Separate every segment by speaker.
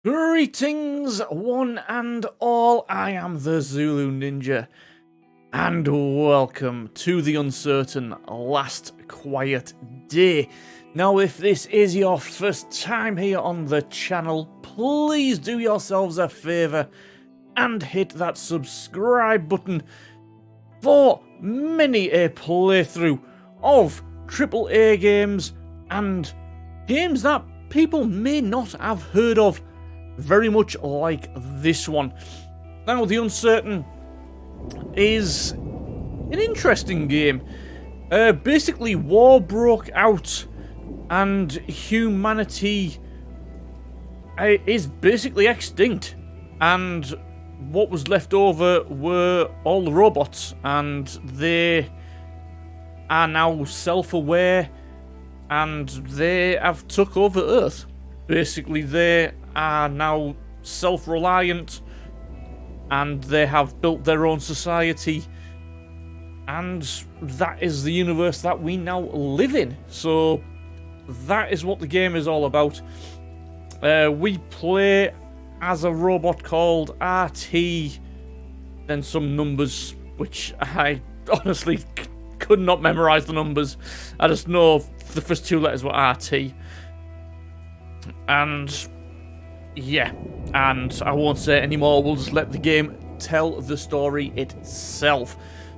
Speaker 1: Greetings, one and all. I am the Zulu Ninja, and welcome to the uncertain last quiet day. Now, if this is your first time here on the channel, please do yourselves a favour and hit that subscribe button for many a playthrough of AAA games and games that people may not have heard of, very much like this one. Now, The Uncertain is an interesting game. Basically, war broke out and humanity is basically extinct, and what was left over were all the robots, and they are now self-aware and they have took over Earth. Basically, they are now self-reliant and they have built their own society, and that is the universe that we now live in. So that is what the game is all about. We play as a robot called RT, then some numbers, which I honestly could not memorize the numbers. I just know the first two letters were RT. And yeah, and I won't say any more, we'll just let the game tell the story itself.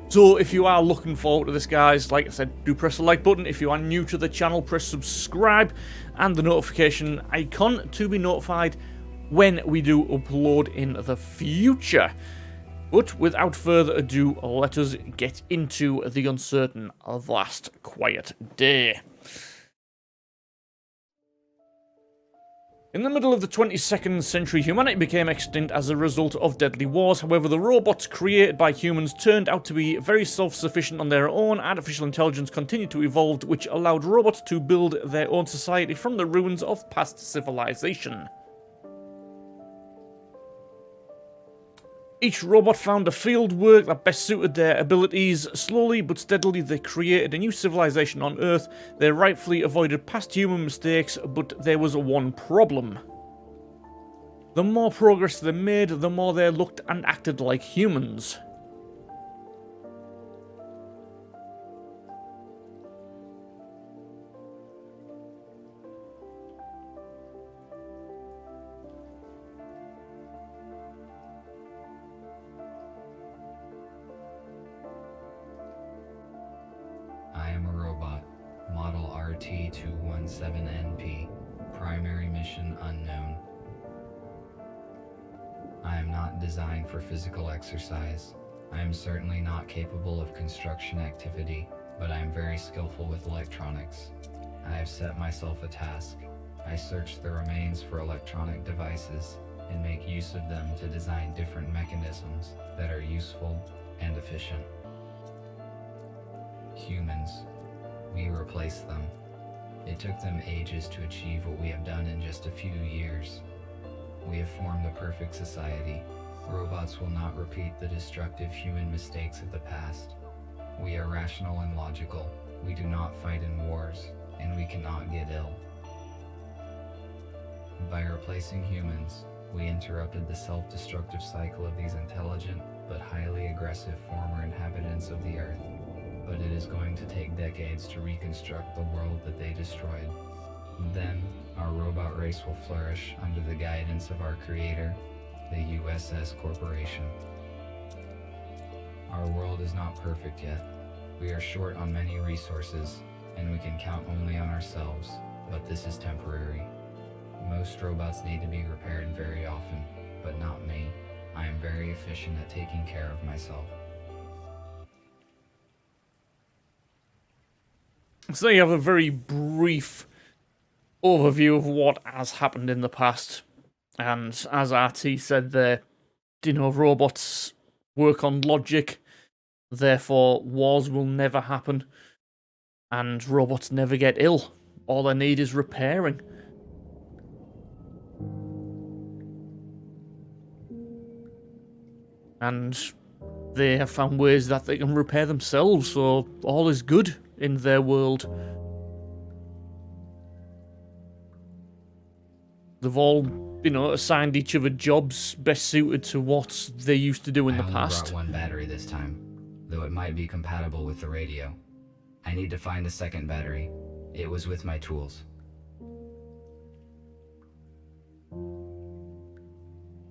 Speaker 1: So if you are looking forward to this, guys, like I said, do press the like button. If you are new to the channel, press subscribe and the notification icon to be notified when we do upload in the future. But without further ado, let us get into The Uncertain Last Quiet Day. In the middle of the 22nd century, humanity became extinct as a result of deadly wars. However, the robots created by humans turned out to be very self-sufficient on their own. Artificial intelligence continued to evolve, which allowed robots to build their own society from the ruins of past civilization. Each robot found a field work that best suited their abilities. Slowly but steadily, they created a new civilization on Earth. They rightfully avoided past human mistakes, but there was one problem. The more progress they made, the more they looked and acted like humans.
Speaker 2: I am a robot, model RT217NP, primary mission unknown. I am not designed for physical exercise. I am certainly not capable of construction activity, but I am very skillful with electronics. I have set myself a task. I search the remains for electronic devices and make use of them to design different mechanisms that are useful and efficient. Humans. We replaced them. It took them ages to achieve what we have done in just a few years. We have formed a perfect society. Robots will not repeat the destructive human mistakes of the past. We are rational and logical. We do not fight in wars, and we cannot get ill. By replacing humans, we interrupted the self-destructive cycle of these intelligent but highly aggressive former inhabitants of the Earth. But it is going to take decades to reconstruct the world that they destroyed. Then, our robot race will flourish under the guidance of our creator, the USS Corporation. Our world is not perfect yet. We are short on many resources, and we can count only on ourselves, but this is temporary. Most robots need to be repaired very often, but not me. I am very efficient at taking care of myself.
Speaker 1: So you have a very brief overview of what has happened in the past. And as RT said there, robots work on logic, therefore wars will never happen, and robots never get ill. All they need is repairing. And they have found ways that they can repair themselves, so all is good in their world. They've all you know, assigned each other jobs best suited to what they used to do in the
Speaker 2: I only
Speaker 1: past.
Speaker 2: brought one battery this time, though it might be compatible with the radio. I need to find a second battery. It was with my tools.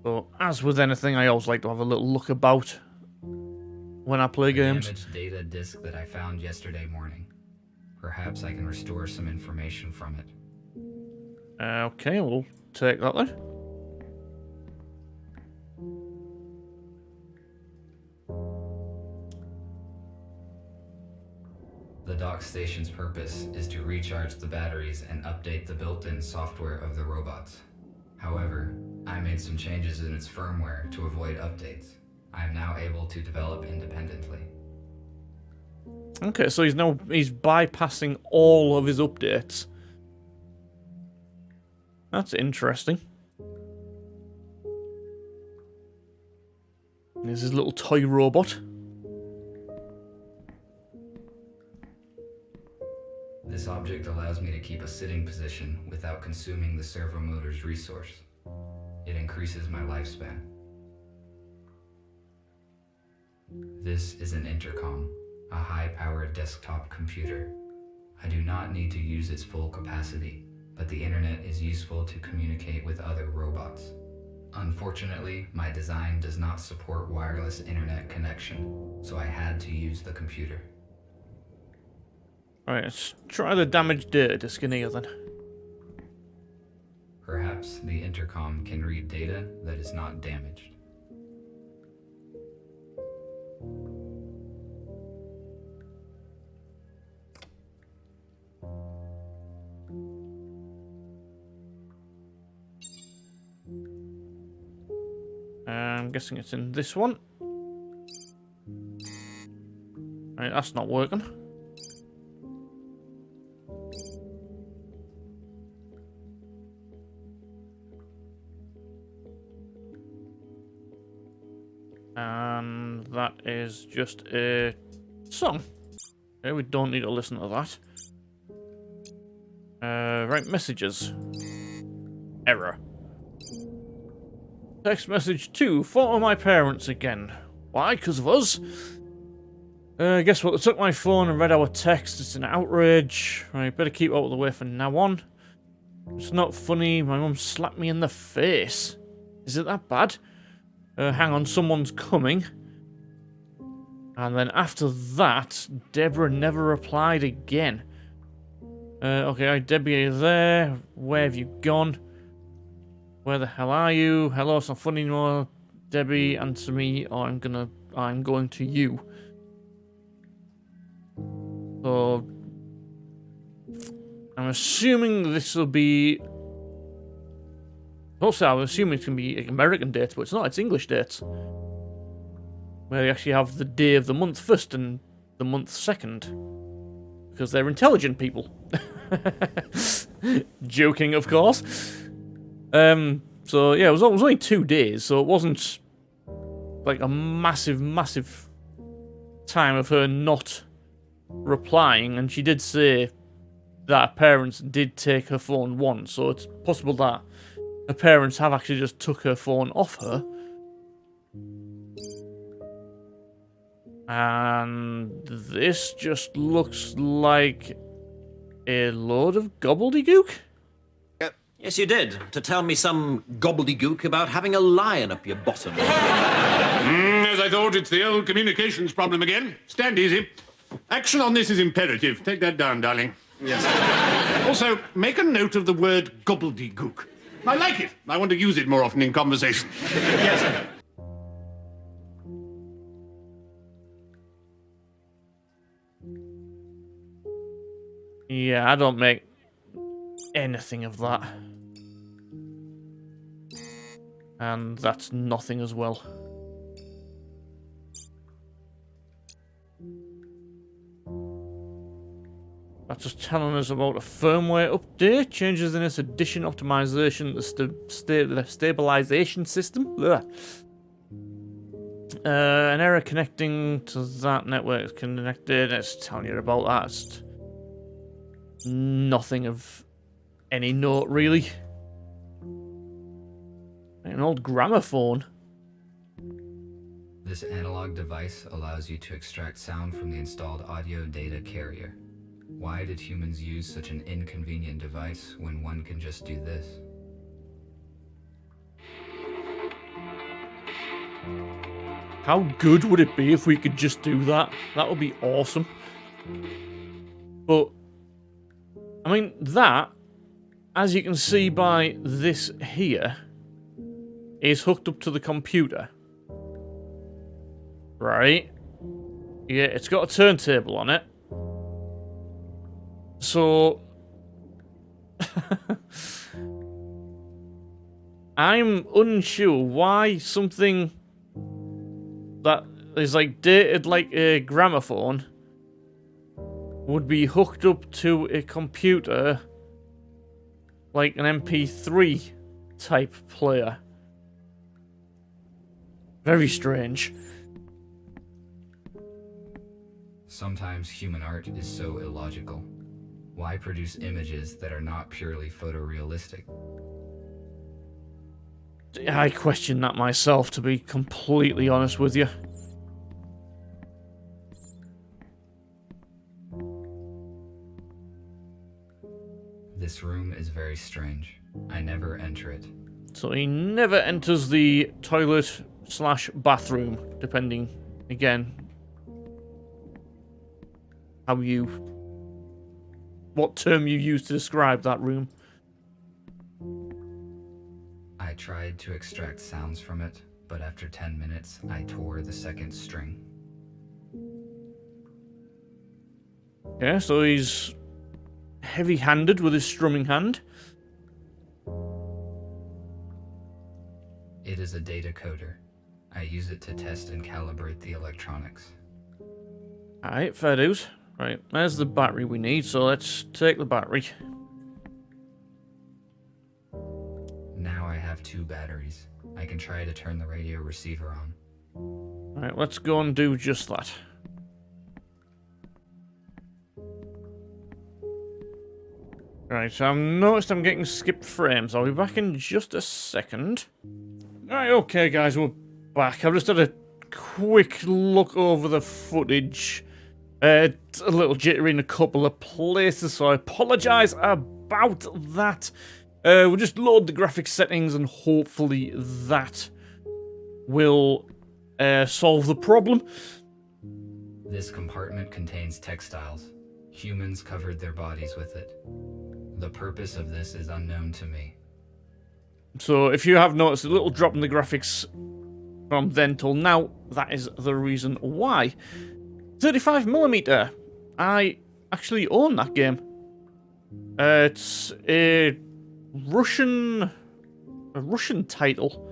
Speaker 1: So, as with anything, I always like to have a little look about when I play games.
Speaker 2: Damaged data disk that I found yesterday morning. Perhaps I can restore some information from it.
Speaker 1: Okay, we'll take that then.
Speaker 2: The dock station's purpose is to recharge the batteries and update the built-in software of the robots. However, I made some changes in its firmware to avoid updates. I am now able to develop independently.
Speaker 1: Okay, so he's bypassing all of his updates. That's interesting. There's his little toy robot.
Speaker 2: This object allows me to keep a sitting position without consuming the servo motor's resource. It increases my lifespan. This is an intercom, a high-powered desktop computer. I do not need to use its full capacity, but the internet is useful to communicate with other robots. Unfortunately, my design does not support wireless internet connection, so I had to use the computer.
Speaker 1: Alright, let's try the damaged data disk in here then.
Speaker 2: Perhaps the intercom can read data that is not damaged.
Speaker 1: I'm guessing it's in this one. Right, that's not working. And that is just a song. Okay, we don't need to listen to that. Right, messages. Error. Text message 2. Photo my parents again. Why? Because of us? Guess what? They took my phone and read our text. It's an outrage. Right, better keep out of the way from now on. It's not funny. My mum slapped me in the face. Is it that bad? Hang on, someone's coming. And then after that, Deborah never replied again. Okay, hi, Debbie, are you there? Where have you gone? Where the hell are you? Hello, it's not funny anymore. Debbie, answer me, or I'm going to you. So, I'm assuming this will be... Also, I'm assuming it's going to be American dates, but it's not, it's English dates. Where they actually have the day of the month first and the month second. Because they're intelligent people. Joking, of course. So, yeah, it was only 2 days, so it wasn't like a massive, massive time of her not replying. And she did say that her parents did take her phone once, so it's possible that her parents have actually just took her phone off her. And this just looks like a load of gobbledygook.
Speaker 3: Yes, you did. To tell me some gobbledygook about having a lion up your bottom.
Speaker 4: As I thought, it's the old communications problem again. Stand easy. Action on this is imperative. Take that down, darling.
Speaker 3: Yes.
Speaker 4: Also, make a note of the word gobbledygook. I like it. I want to use it more often in conversation.
Speaker 3: Yes, sir.
Speaker 1: Yeah, I don't make anything of that. And that's nothing as well. That's just telling us about a firmware update, changes in its addition, optimization, the stabilization system. Ugh. An error connecting to that network is connected. It's telling you about that. It's nothing of any note, really. An old gramophone.
Speaker 2: This analog device allows you to extract sound from the installed audio data carrier. Why did humans use such an inconvenient device when one can just do this?
Speaker 1: How good would it be if we could just do that? That would be awesome. But, I mean, that, as you can see by this here, is hooked up to the computer. Right? Yeah, it's got a turntable on it. So... I'm unsure why something that is like dated like a gramophone would be hooked up to a computer like an MP3 type player. Very strange.
Speaker 2: Sometimes human art is so illogical. Why produce images that are not purely photorealistic?
Speaker 1: I question that myself, to be completely honest with you.
Speaker 2: This room is very strange. I never enter it.
Speaker 1: So he never enters the toilet / bathroom, depending, again, what term you use to describe that room.
Speaker 2: I tried to extract sounds from it, but after 10 minutes, I tore the second string.
Speaker 1: Okay, so he's heavy-handed with his strumming hand.
Speaker 2: It is a data coder. I use it to test and calibrate the electronics.
Speaker 1: Alright, fair dues. Right, there's the battery we need, so let's take the battery.
Speaker 2: Now I have 2 batteries. I can try to turn the radio receiver on.
Speaker 1: Alright, let's go and do just that. Right, so I've noticed I'm getting skipped frames. I'll be back in just a second. Right, okay guys, we're back. I've just had a quick look over the footage. It's a little jittery in a couple of places, so I apologise about that. We'll just load the graphics settings and hopefully that will solve the problem.
Speaker 2: This compartment contains textiles. Humans covered their bodies with it. The purpose of this is unknown to me.
Speaker 1: So if you have noticed a little drop in the graphics from then till now, that is the reason why. 35mm. I actually own that game. It's a Russian title.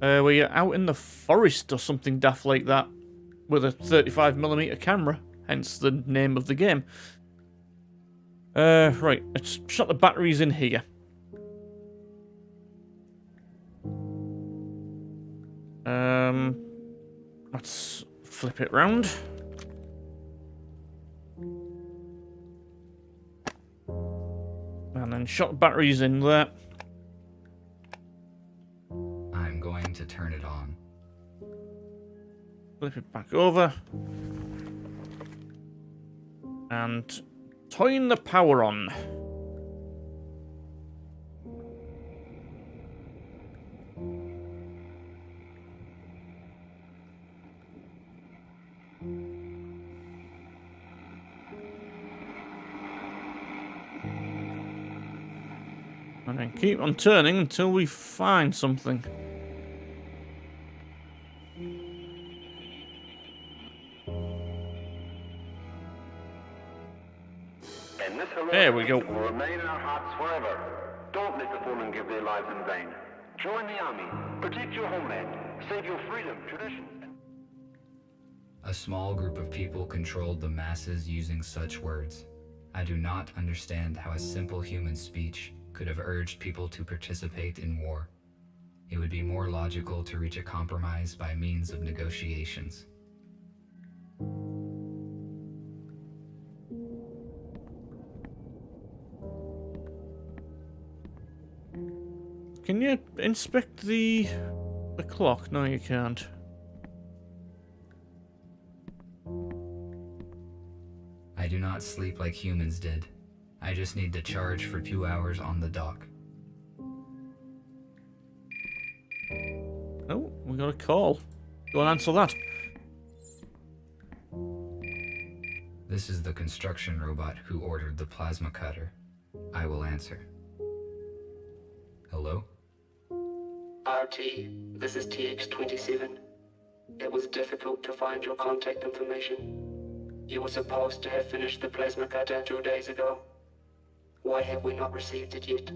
Speaker 1: Where you're out in the forest or something daft like that with a 35mm camera, hence the name of the game. Right, let's shut the batteries in here. Let's flip it round. And then shut the batteries in there.
Speaker 2: I'm going to turn it on.
Speaker 1: Flip it back over. And turn the power on. And then keep on turning until we find something. There we go.
Speaker 5: Will remain in our hearts forever. Don't let the fallen give their lives in vain. Join the army. Protect your homeland. Save your freedom, tradition.
Speaker 2: A small group of people controlled the masses using such words. I do not understand how a simple human speech could have urged people to participate in war. It would be more logical to reach a compromise by means of negotiations.
Speaker 1: Can you inspect the clock? No, you can't.
Speaker 2: I do not sleep like humans did. I just need to charge for 2 hours on the dock.
Speaker 1: Oh, we got a call. Go and answer that.
Speaker 2: This is the construction robot who ordered the plasma cutter. I will answer. Hello?
Speaker 6: RT, this is TX-27. It was difficult to find your contact information. You were supposed to have finished the plasma cutter 2 days ago. Why have we not received it yet?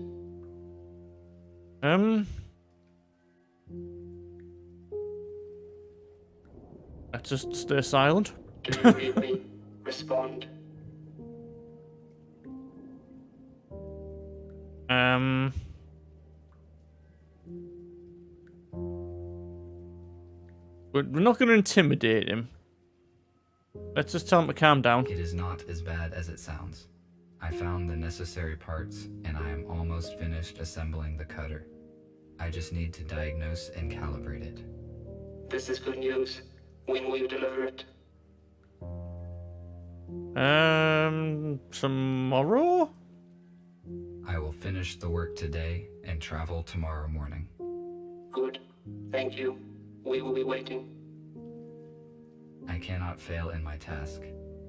Speaker 1: Let's just stay silent.
Speaker 6: Do you read me? Respond.
Speaker 1: We're not going to intimidate him. Let's just tell him to calm down.
Speaker 2: It is not as bad as it sounds. I found the necessary parts, and I am almost finished assembling the cutter. I just need to diagnose and calibrate it.
Speaker 6: This is good news. When will you deliver it?
Speaker 1: Tomorrow?
Speaker 2: I will finish the work today and travel tomorrow morning.
Speaker 6: Good. Thank you. We will be waiting.
Speaker 2: I cannot fail in my task.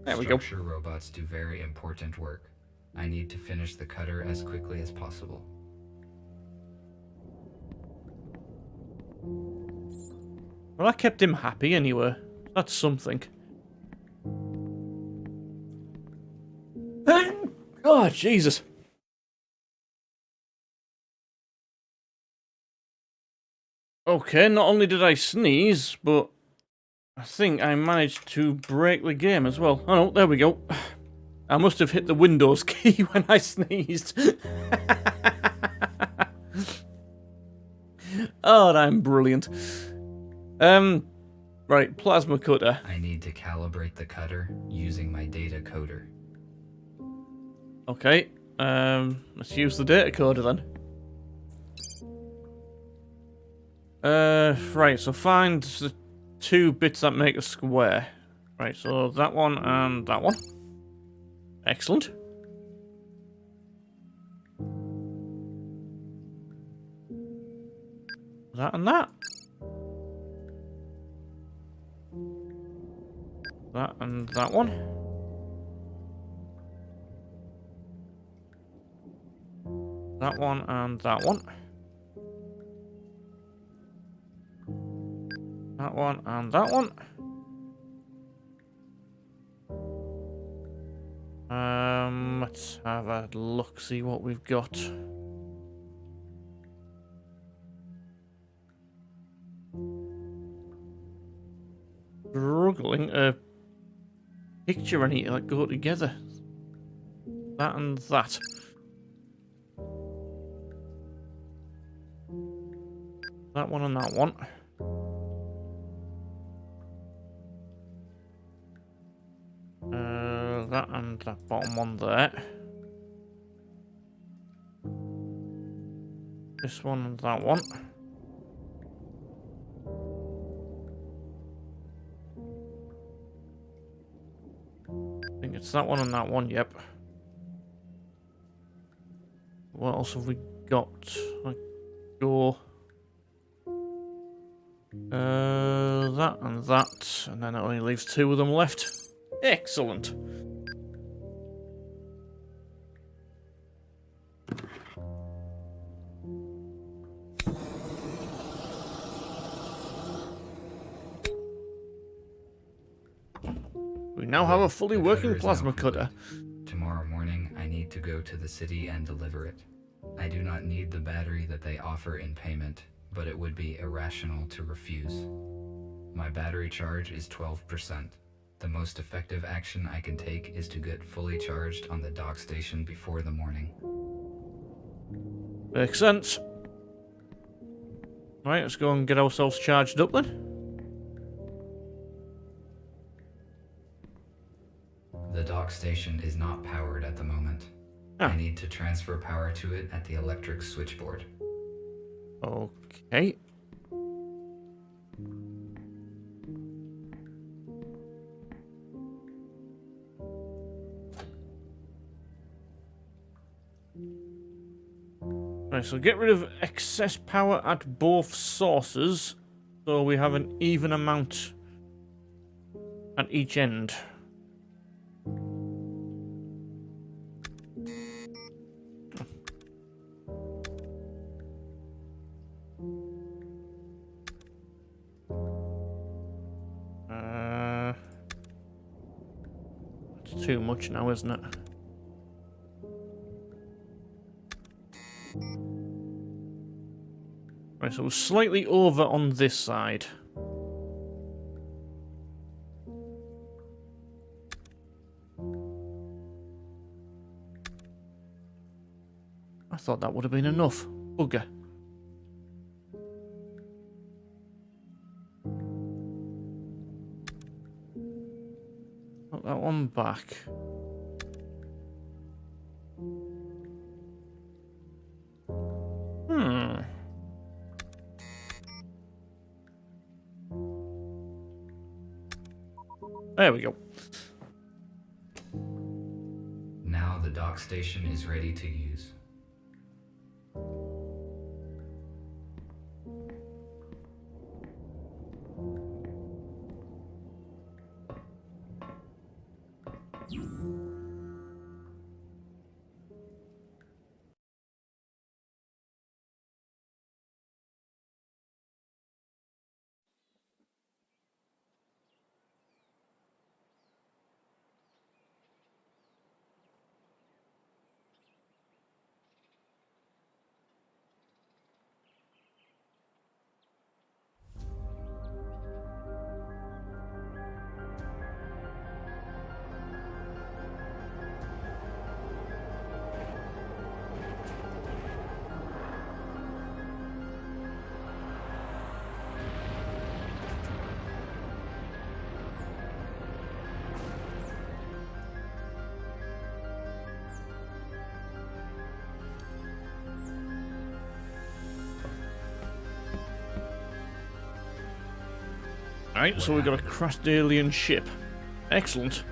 Speaker 1: There we go.
Speaker 2: Structure robots do very important work. I need to finish the cutter as quickly as possible.
Speaker 1: Well, that kept him happy anyway. That's something. Oh, Jesus. Okay, not only did I sneeze, but I think I managed to break the game as well. Oh no, there we go. I must have hit the Windows key when I sneezed. Oh, I'm brilliant. Right, plasma cutter.
Speaker 2: I need to calibrate the cutter using my data coder.
Speaker 1: Okay, let's use the data coder then. Right, so find the 2 bits that make a square. Right, so that one and that one. Excellent. That and that. That and that one. That one and that one. That one and that one. Let's have a look, see what we've got. Struggling to picture any that go together. That and that. That one and that one. That and that bottom one there. This one and that one. I think it's that one and that one, yep. What else have we got? Like, go. That and that, and then it only leaves 2 of them left. Excellent. We now have a fully working plasma cutter.
Speaker 2: Tomorrow morning, I need to go to the city and deliver it. I do not need the battery that they offer in payment, but it would be irrational to refuse. My battery charge is 12%. The most effective action I can take is to get fully charged on the dock station before the morning.
Speaker 1: Makes sense. Right, let's go and get ourselves charged up then.
Speaker 2: The dock station is not powered at the moment.
Speaker 1: Oh.
Speaker 2: I need to transfer power to it at the electric switchboard.
Speaker 1: Okay. Right, so get rid of excess power at both sources, so we have an even amount at each end. It's too much now, isn't it? Right, so we're slightly over on this side. I thought that would have been enough. Bugger. Put that one back. There we go.
Speaker 2: Now the dock station is ready to use.
Speaker 1: Alright, so we've got a crashed alien ship. Excellent.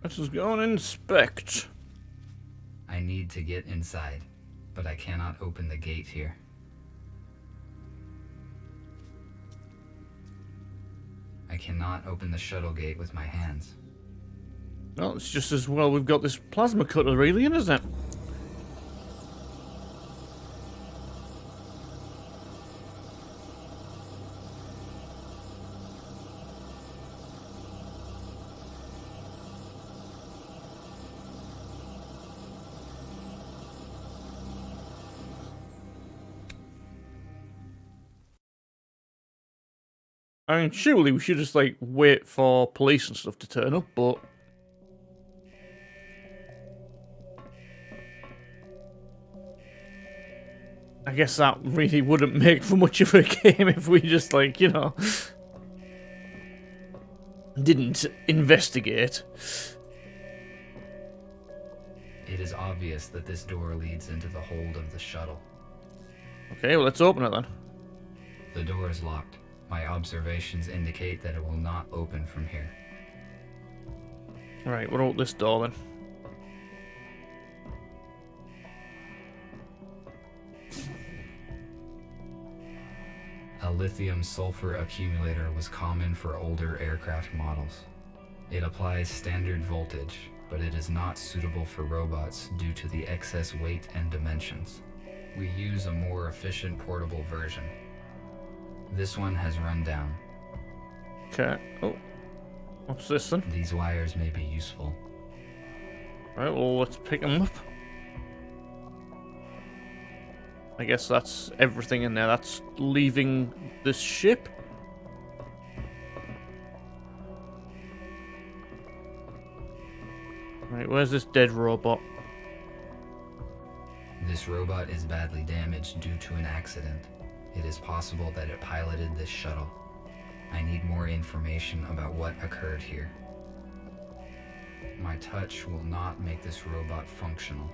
Speaker 1: Let us go and inspect.
Speaker 2: I need to get inside, but I cannot open the gate here. I cannot open the shuttle gate with my hands.
Speaker 1: Well, it's just as well we've got this plasma cutter, really, isn't it? I mean, surely we should just, like, wait for police and stuff to turn up, but... I guess that really wouldn't make for much of a game if we just, like, you know... didn't investigate.
Speaker 2: It is obvious that this door leads into the hold of the shuttle.
Speaker 1: Okay, well, let's open it then.
Speaker 2: The door is locked. My observations indicate that it will not open from here.
Speaker 1: Right, what about this door then?
Speaker 2: A lithium sulfur accumulator was common for older aircraft models. It applies standard voltage, but it is not suitable for robots due to the excess weight and dimensions. We use a more efficient portable version. This one has run down.
Speaker 1: Okay. Oh. What's this then?
Speaker 2: These wires may be useful.
Speaker 1: Right, well, let's pick them up. I guess that's everything in there. That's leaving this ship. Right, where's this dead robot?
Speaker 2: This robot is badly damaged due to an accident. It is possible that it piloted this shuttle. I need more information about what occurred here. My touch will not make this robot functional.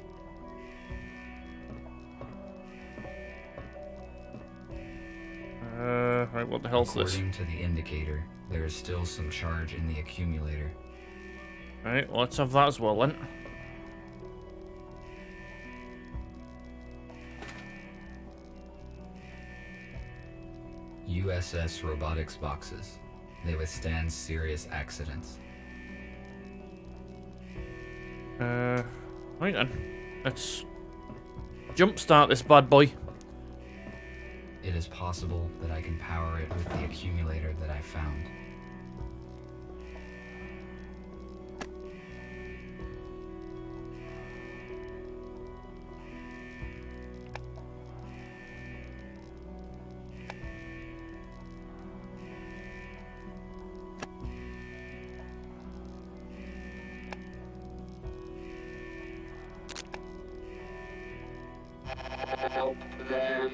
Speaker 1: Right, what the hell's this?
Speaker 2: According to the indicator, there is still some charge in the accumulator.
Speaker 1: Right, well, let's have that as well then.
Speaker 2: USS robotics boxes. They withstand serious accidents.
Speaker 1: Right then. Let's jumpstart this bad boy.
Speaker 2: It is possible that I can power it with the accumulator that I found.
Speaker 6: Help them.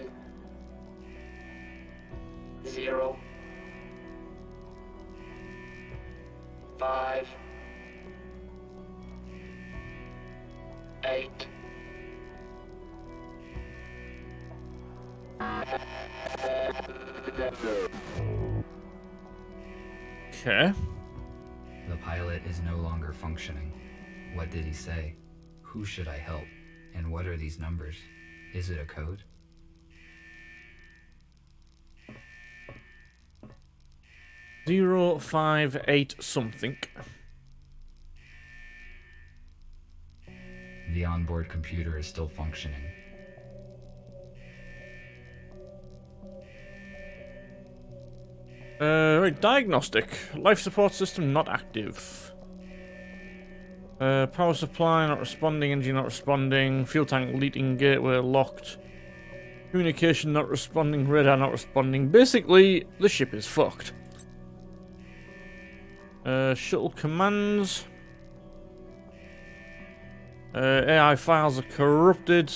Speaker 6: 0 5 8
Speaker 1: Okay.
Speaker 2: The pilot is no longer functioning. What did he say? Who should I help? And what are these numbers? Is it a code?
Speaker 1: 058 something.
Speaker 2: The onboard computer is still functioning.
Speaker 1: Right, diagnostic. Life support system not active. Power supply not responding, engine not responding, fuel tank leaking, gateway locked. Communication not responding, radar not responding. Basically, the ship is fucked. Shuttle commands. AI files are corrupted.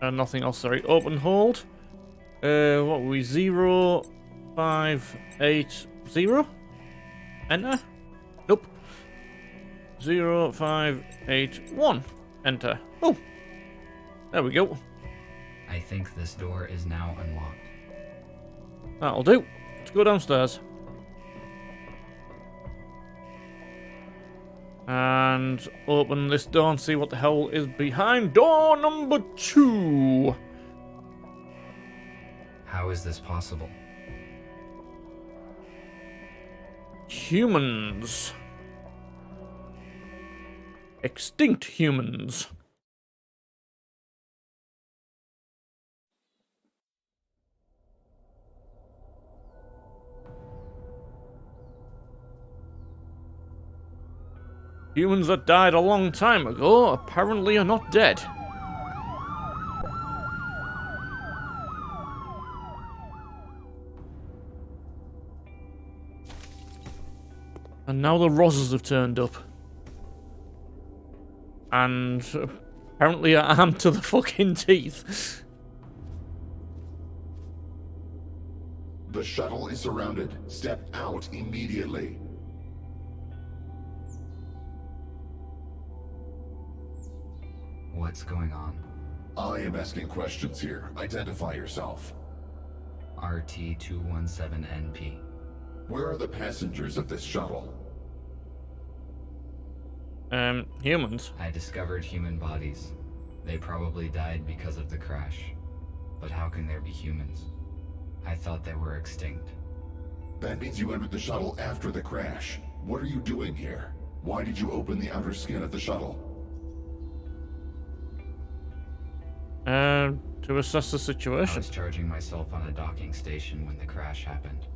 Speaker 1: Nothing else, sorry. Open hold. What were we? 0, 5, 8, 0? Enter? Nope. 0, 5, 8, 1. Enter. Oh! There we go.
Speaker 2: I think this door is now unlocked.
Speaker 1: That'll do. Let's go downstairs. And open this door and see what the hell is behind door number 2.
Speaker 2: How is this possible?
Speaker 1: Humans. Extinct humans. Humans that died a long time ago apparently are not dead. And now the Rosses have turned up. And apparently are armed to the fucking teeth.
Speaker 7: The shuttle is surrounded. Step out immediately.
Speaker 2: What's going on?
Speaker 7: I am asking questions here. Identify yourself.
Speaker 2: RT-217NP.
Speaker 7: Where are the passengers of this shuttle?
Speaker 1: Humans.
Speaker 2: I discovered human bodies. They probably died because of the crash. But how can there be humans? I thought they were extinct.
Speaker 7: That means you entered the shuttle after the crash. What are you doing here? Why did you open the outer skin of the shuttle?
Speaker 1: To assess the
Speaker 2: I
Speaker 1: situation.
Speaker 2: was charging myself on a docking station when the crash happened.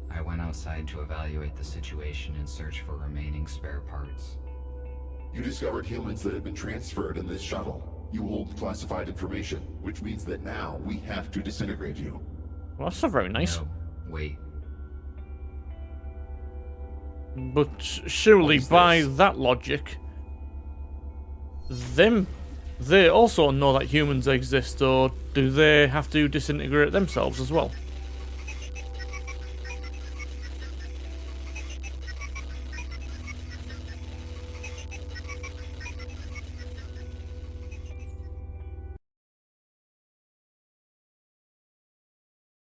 Speaker 2: I went outside to evaluate the situation and search for remaining spare parts.
Speaker 7: You discovered humans that had been transferred in this shuttle. You hold classified information, which means that now we have to disintegrate you.
Speaker 1: Well, that's not very nice.
Speaker 2: No, wait.
Speaker 1: But surely
Speaker 7: What is
Speaker 1: by
Speaker 7: this?
Speaker 1: that logic, them they also know that humans exist, or do they have to disintegrate themselves as well?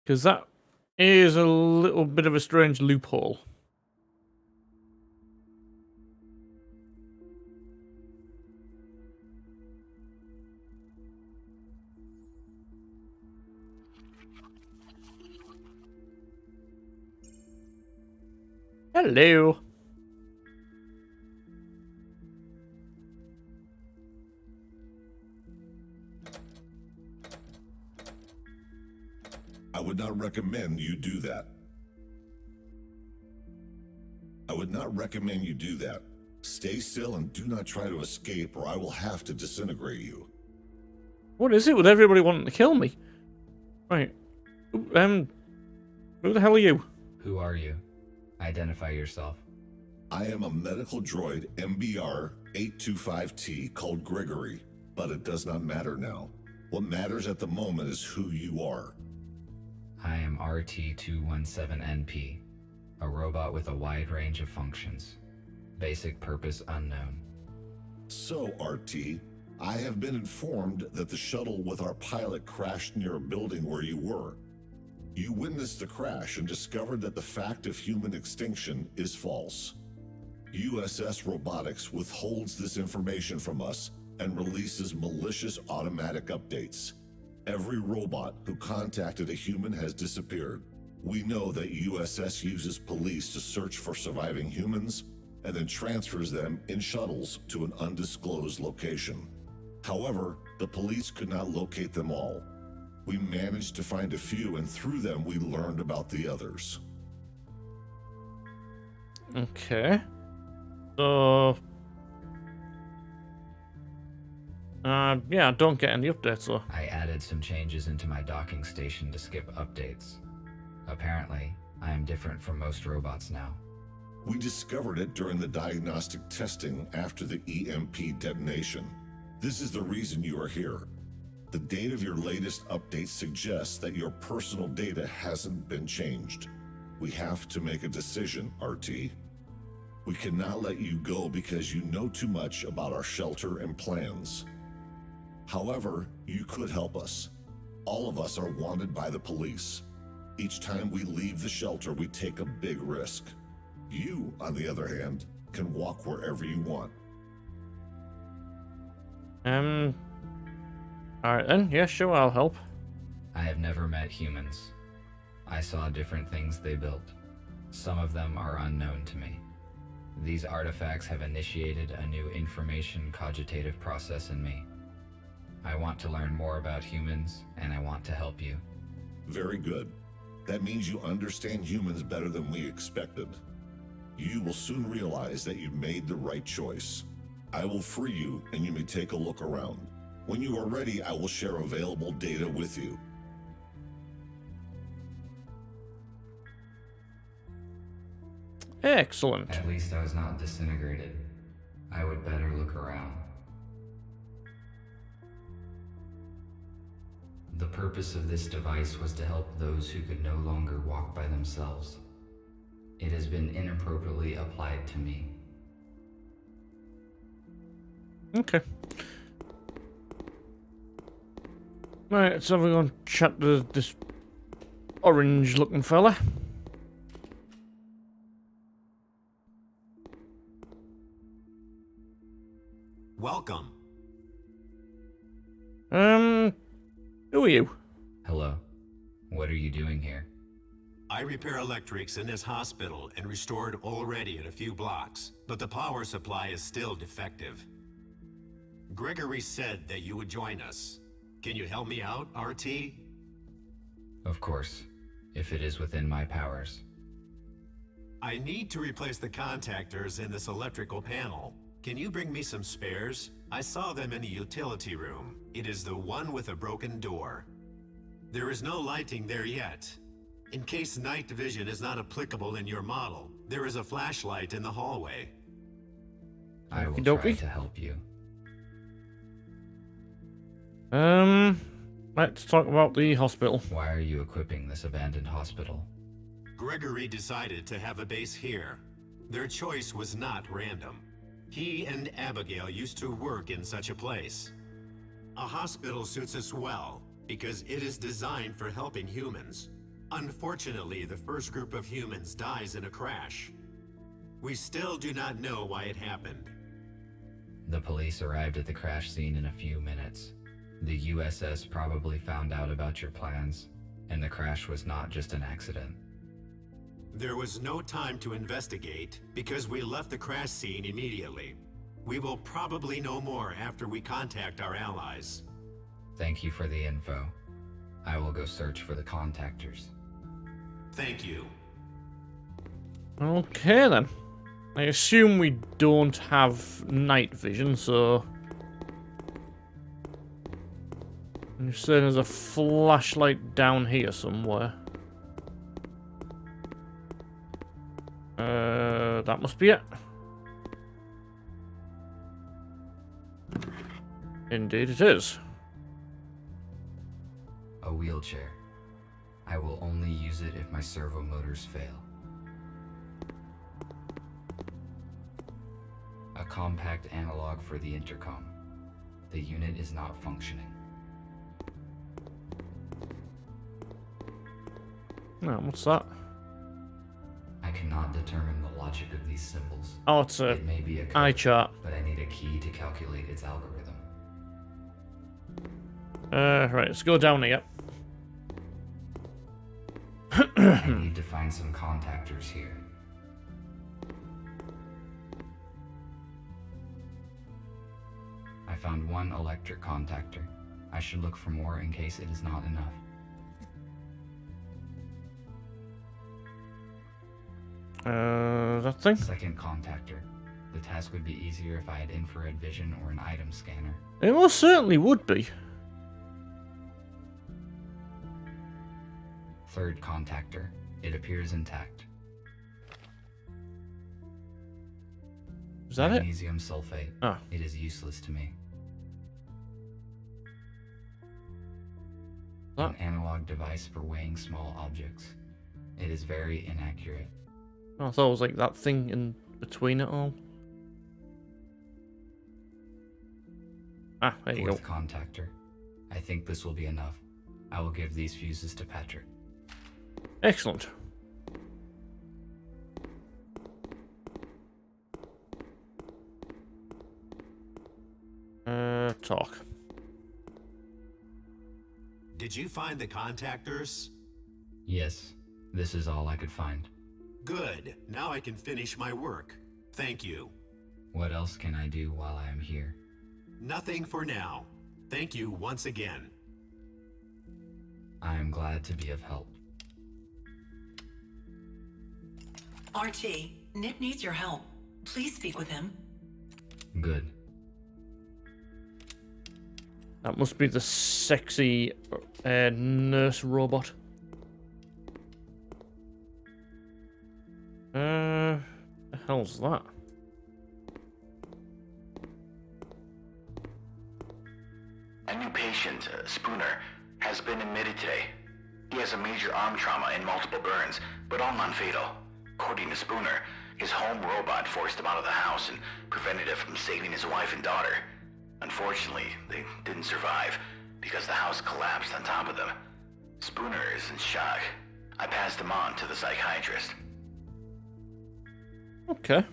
Speaker 1: Because that is a little bit of a strange loophole. Hello.
Speaker 8: I would not recommend you do that. I would not recommend you do that. Stay still and do not try to escape, or I will have to disintegrate you.
Speaker 1: What is it with everybody wanting to kill me? Right. Who the hell are you?
Speaker 2: Who are you? Identify yourself.
Speaker 8: I am a medical droid MBR-825T called Gregory, but it does not matter now. What matters at the moment is who you are.
Speaker 2: I am RT-217NP, a robot with a wide range of functions. Basic purpose unknown.
Speaker 8: So, RT, I have been informed that the shuttle with our pilot crashed near a building where you were. You witnessed the crash and discovered that the fact of human extinction is false. USS Robotics withholds this information from us and releases malicious automatic updates. Every robot who contacted a human has disappeared. We know that USS uses police to search for surviving humans and then transfers them in shuttles to an undisclosed location. However, the police could not locate them all. We managed to find a few, and through them we learned about the others.
Speaker 1: Okay. So... yeah, I don't get any updates though.
Speaker 2: I added some changes into my docking station to skip updates. Apparently, I am different from most robots now.
Speaker 8: We discovered it during the diagnostic testing after the EMP detonation. This is the reason you are here. The date of your latest update suggests that your personal data hasn't been changed. We have to make a decision, RT. We cannot let you go because you know too much about our shelter and plans. However, you could help us. All of us are wanted by the police. Each time we leave the shelter, we take a big risk. You, on the other hand, can walk wherever you want.
Speaker 1: Alright then, yeah, sure, I'll help.
Speaker 2: I have never met humans. I saw different things they built. Some of them are unknown to me. These artifacts have initiated a new information cogitative process in me. I want to learn more about humans, and I want to help you.
Speaker 8: Very good. That means you understand humans better than we expected. You will soon realize that you made the right choice. I will free you, and you may take a look around. When you are ready, I will share available data with you.
Speaker 1: Excellent.
Speaker 2: At least I was not disintegrated. I would better look around. The purpose of this device was to help those who could no longer walk by themselves. It has been inappropriately applied to me.
Speaker 1: Okay. Right, so we're going to chat to this orange-looking fella.
Speaker 3: Welcome.
Speaker 1: Who are you?
Speaker 2: Hello. What are you doing here?
Speaker 9: I repair electrics in this hospital and restored already at a few blocks, but the power supply is still defective. Gregory said that you would join us. Can you help me out, RT?
Speaker 2: Of course, if it is within my powers.
Speaker 9: I need to replace the contactors in this electrical panel. Can you bring me some spares? I saw them in the utility room. It is the one with a broken door. There is no lighting there yet. In case night vision is not applicable in your model, there is a flashlight in the hallway.
Speaker 2: I will
Speaker 1: Okey-dokey.
Speaker 2: try to help you.
Speaker 1: Let's talk about the hospital.
Speaker 2: Why are you equipping this abandoned hospital?
Speaker 9: Gregory decided to have a base here. Their choice was not random. He and Abigail used to work in such a place. A hospital suits us well, because it is designed for helping humans. Unfortunately, the first group of humans dies in a crash. We still do not know why it happened.
Speaker 2: The police arrived at the crash scene in a few minutes. The USS probably found out about your plans, and the crash was not just an accident.
Speaker 9: There was no time to investigate, because we left the crash scene immediately. We will probably know more after we contact our allies.
Speaker 2: Thank you for the info. I will go search for the contactors.
Speaker 9: Thank you.
Speaker 1: Okay then. I assume we don't have night vision, so... You say there's a flashlight down here somewhere. That must be it. Indeed it is.
Speaker 2: A wheelchair. I will only use it if my servo motors fail. A compact analog for the intercom. The unit is not functioning.
Speaker 1: Oh, what's that?
Speaker 2: I cannot determine the logic of these symbols.
Speaker 1: Oh, it's a
Speaker 2: It may be a
Speaker 1: eye
Speaker 2: code,
Speaker 1: chart.
Speaker 2: but I need a key to calculate its algorithm.
Speaker 1: Right, let's go down here.
Speaker 2: I need to find some contactors here. I found one electric contactor. I should look for more in case it is not enough.
Speaker 1: That thing?
Speaker 2: Second contactor. The task would be easier if I had infrared vision or an item scanner.
Speaker 1: It most certainly would be.
Speaker 2: Third contactor. It appears intact.
Speaker 1: Is that it?
Speaker 2: Magnesium sulfate.
Speaker 1: Oh.
Speaker 2: It is useless to me.
Speaker 1: What?
Speaker 2: An analog device for weighing small objects. It is very inaccurate.
Speaker 1: I thought it was like that thing in between it all. Ah, there you go.
Speaker 2: Fourth contactor. I think this will be enough. I will give these fuses to Patrick.
Speaker 1: Excellent. Talk.
Speaker 9: Did you find the contactors?
Speaker 2: Yes, this is all I could find.
Speaker 9: Good. Now I can finish my work. Thank you.
Speaker 2: What else can I do while I am here?
Speaker 9: Nothing for now. Thank you once again.
Speaker 2: I am glad to be of help.
Speaker 10: RT, Nick needs your help. Please speak with him.
Speaker 2: Good.
Speaker 1: That must be the sexy nurse robot. The hell's that?
Speaker 11: A new patient, Spooner, has been admitted today. He has a major arm trauma and multiple burns, but all non-fatal. According to Spooner, his home robot forced him out of the house and prevented it from saving his wife and daughter. Unfortunately, they didn't survive because the house collapsed on top of them. Spooner is in shock. I passed him on to the psychiatrist.
Speaker 1: Okay.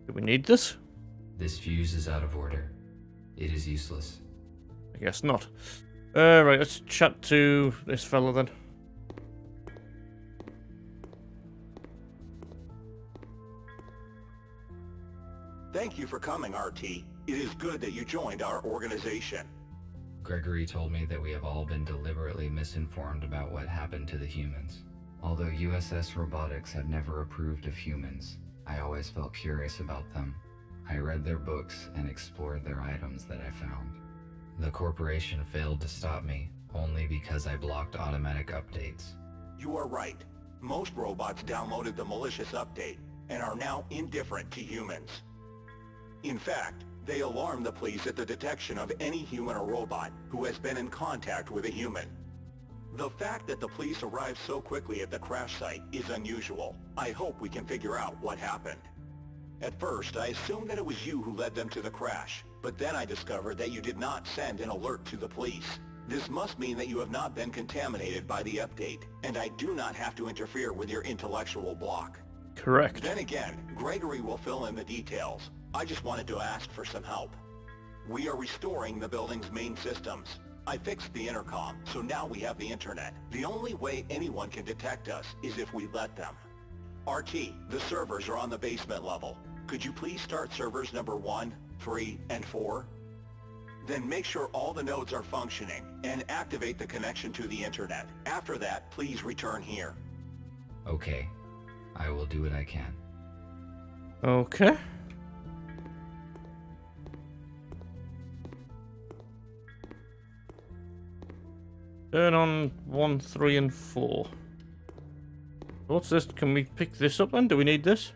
Speaker 1: Do we need this?
Speaker 2: This fuse is out of order. It is useless.
Speaker 1: I guess not. Right, let's chat to this fella then.
Speaker 12: Thank you for coming, RT. It is good that you joined our organization.
Speaker 2: Gregory told me that we have all been deliberately misinformed about what happened to the humans. Although USS Robotics have never approved of humans, I always felt curious about them. I read their books and explored their items that I found. The corporation failed to stop me only because I blocked automatic updates.
Speaker 12: You are right. Most robots downloaded the malicious update and are now indifferent to humans. In fact, they alarm the police at the detection of any human or robot who has been in contact with a human. The fact that the police arrived so quickly at the crash site is unusual. I hope we can figure out what happened. At first, I assumed that it was you who led them to the crash, but then I discovered that you did not send an alert to the police. This must mean that you have not been contaminated by the update, and I do not have to interfere with your intellectual block.
Speaker 1: Correct.
Speaker 12: Then again, Gregory will fill in the details. I just wanted to ask for some help. We are restoring the building's main systems. I fixed the intercom, so now we have the internet. The only way anyone can detect us is if we let them. RT, the servers are on the basement level. Could you please start servers number 1, 3, and 4? Then make sure all the nodes are functioning and activate the connection to the internet. After that, please return here.
Speaker 2: Okay. I will do what I can.
Speaker 1: Okay. Turn on 1, 3, and 4. What's this? Can we pick this up then? Do we need this?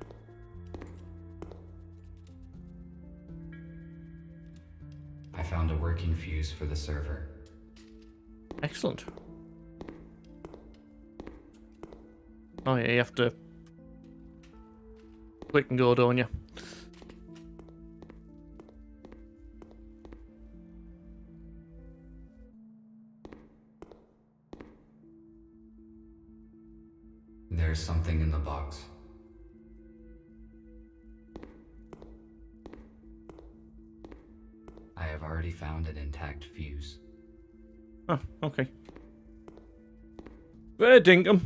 Speaker 2: I found a working fuse for the server.
Speaker 1: Excellent. Oh yeah, you have to click and go, don't you?
Speaker 2: There's something in the box. I have already found an intact fuse.
Speaker 1: Oh, okay. Fair dinkum.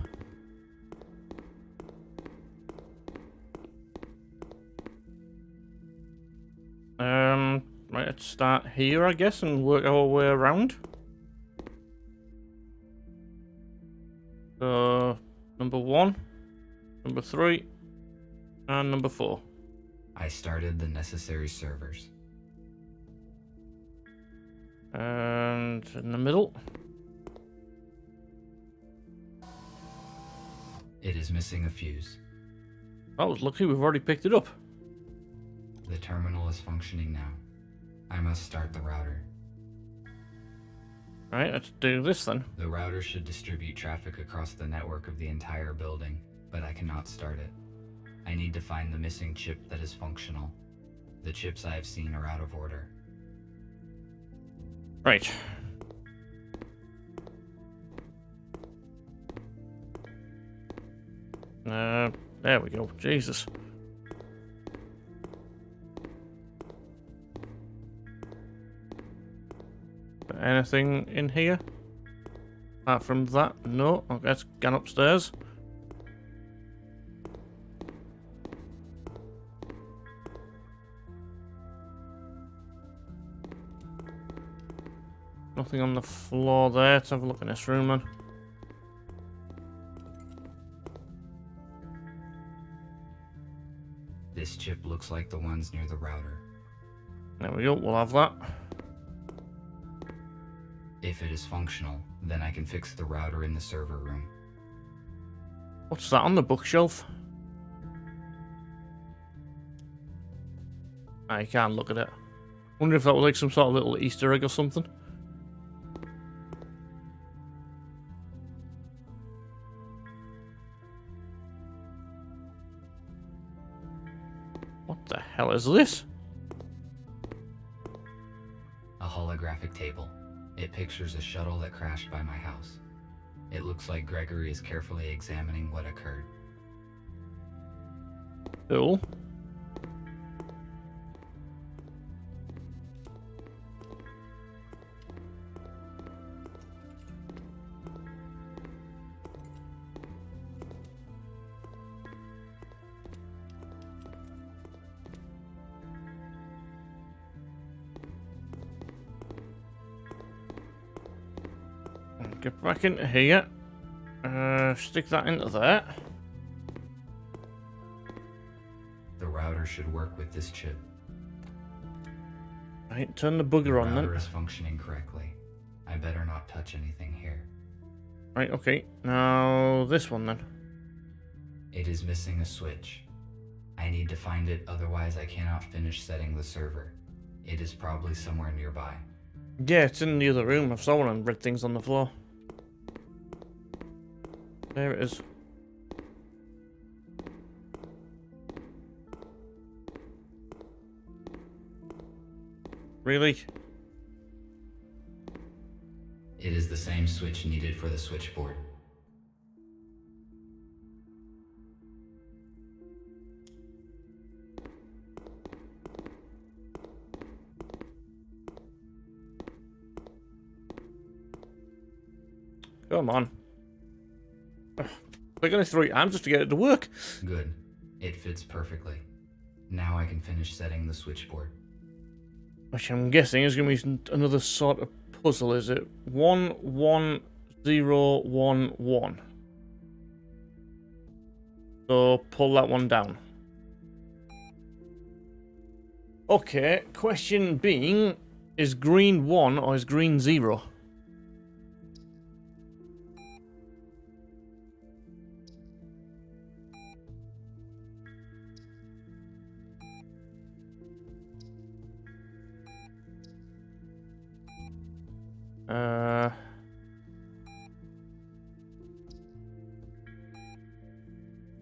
Speaker 1: Right, let's start here, I guess, and work our way around. So, number 1, number 3, and number 4.
Speaker 2: I started the necessary servers.
Speaker 1: And in the middle.
Speaker 2: It is missing a fuse.
Speaker 1: I was lucky, we've already picked it up.
Speaker 2: The terminal is functioning now. I must start the router.
Speaker 1: Right, let's do this then.
Speaker 2: The router should distribute traffic across the network of the entire building, but I cannot start it. I need to find the missing chip that is functional. The chips I have seen are out of order.
Speaker 1: Right. There we go. Jesus. Anything in here? Apart from that? No. Okay, let's get upstairs. Nothing on the floor there. Let's have a look in this room, then.
Speaker 2: This chip looks like the ones near the router.
Speaker 1: There we go. We'll have that.
Speaker 2: If it is functional, then I can fix the router in the server room.
Speaker 1: What's that on the bookshelf? I can't look at it. Wonder if that was like some sort of little Easter egg or something. What the hell is this?
Speaker 2: A holographic table. It pictures a shuttle that crashed by my house. It looks like Gregory is carefully examining what occurred.
Speaker 1: Cool. Get back into here. Stick that into there.
Speaker 2: The router should work with this chip.
Speaker 1: Right, turn the bugger on
Speaker 2: The
Speaker 1: then.
Speaker 2: router is functioning correctly. I better not touch anything here.
Speaker 1: Right, okay. Now this one then.
Speaker 2: It is missing a switch. I need to find it, otherwise I cannot finish setting the server. It is probably somewhere nearby.
Speaker 1: Yeah, it's in the other room. I saw one of the red things on the floor. There it is. Really?
Speaker 2: It is the same switch needed for the switchboard.
Speaker 1: Come on. Click on it 3 times just to get it to work.
Speaker 2: Good. It fits perfectly. Now I can finish setting the switchboard.
Speaker 1: Which I'm guessing is going to be another sort of puzzle, is it? 1, 1, 0, 1, 1. So pull that one down. Okay, question being, is green 1 or is green 0?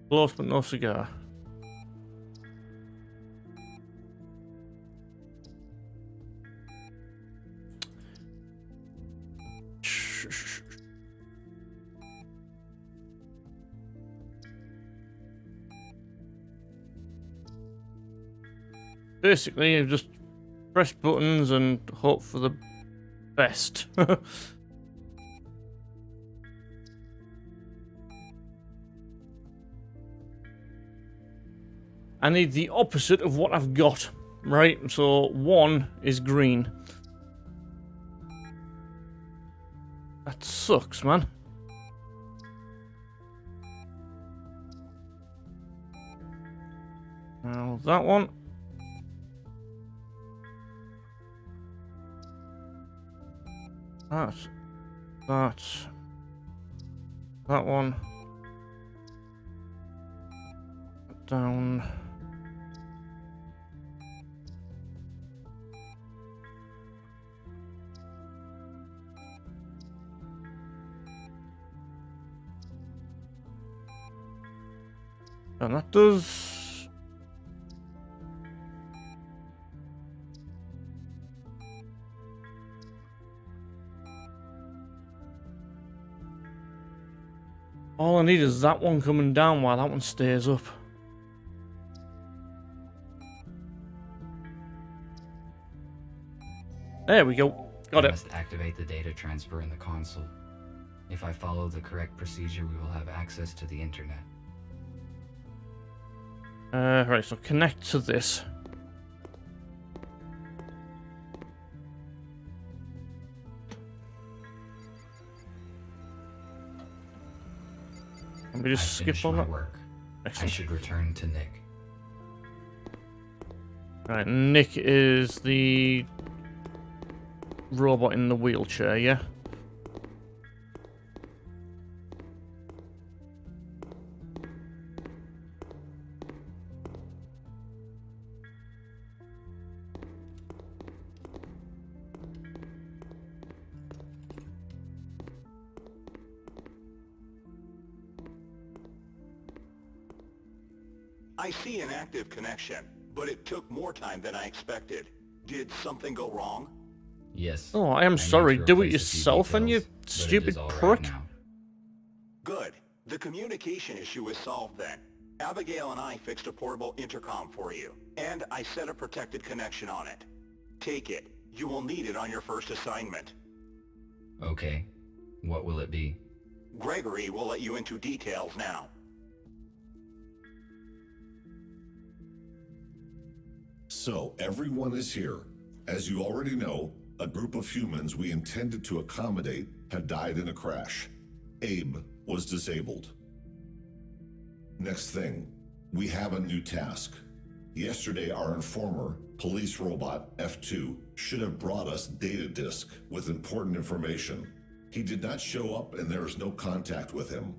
Speaker 1: Close but no cigar. Basically, you just press buttons and hope for the best. I need the opposite of what I've got, right? So 1 is green. That sucks, man. Now that one. That one. Down. And that does... All I need is that one coming down while that one stays up. There we go. Got it.
Speaker 2: I must activate the data transfer in the console. If I follow the correct procedure, we will have access to the internet.
Speaker 1: Right, so connect to this. Can we just skip on that?
Speaker 2: Work.
Speaker 1: Excellent.
Speaker 2: I should return to Nick.
Speaker 1: Right, Nick is the robot in the wheelchair, yeah?
Speaker 12: I see an active connection, but it took more time than I expected. Did something go wrong?
Speaker 2: Yes.
Speaker 1: Oh, I am sorry. Do it yourself, and you stupid prick.
Speaker 12: Good. The communication issue is solved then. Abigail and I fixed a portable intercom for you, and I set a protected connection on it. Take it. You will need it on your first assignment.
Speaker 2: Okay. What will it be?
Speaker 12: Gregory will let you into details now.
Speaker 8: So, everyone is here. As you already know, a group of humans we intended to accommodate have died in a crash. Abe was disabled. Next thing, we have a new task. Yesterday, our informer, police robot F2, should have brought us data disk with important information. He did not show up and there is no contact with him.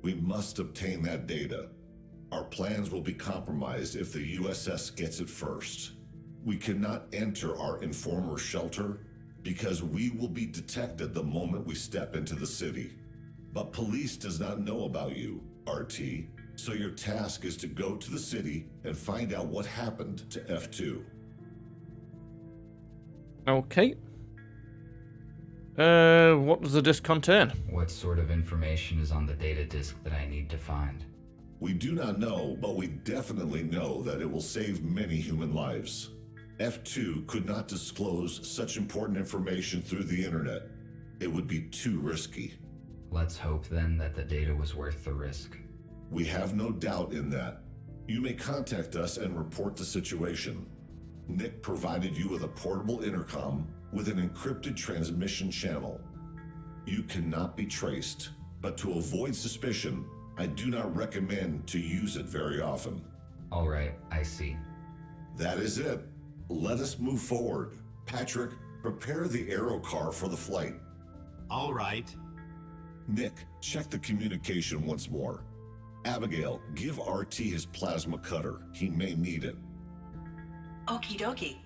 Speaker 8: We must obtain that data. Our plans will be compromised if the USS gets it first. We cannot enter our informer shelter because we will be detected the moment we step into the city. But police does not know about you, RT, so your task is to go to the city and find out what happened to F2.
Speaker 1: Okay. What does the disk contain?
Speaker 2: What sort of information is on the data disk that I need to find?
Speaker 8: We do not know, but we definitely know that it will save many human lives. F2 could not disclose such important information through the internet. It would be too risky.
Speaker 2: Let's hope then that the data was worth the risk.
Speaker 8: We have no doubt in that. You may contact us and report the situation. Nick provided you with a portable intercom with an encrypted transmission channel. You cannot be traced, but to avoid suspicion, I do not recommend to use it very often.
Speaker 2: All right, I see.
Speaker 8: That is it. Let us move forward. Patrick, prepare the aero car for the flight.
Speaker 9: All right.
Speaker 8: Nick, check the communication once more. Abigail, give RT his plasma cutter. He may need it.
Speaker 10: Okie dokie.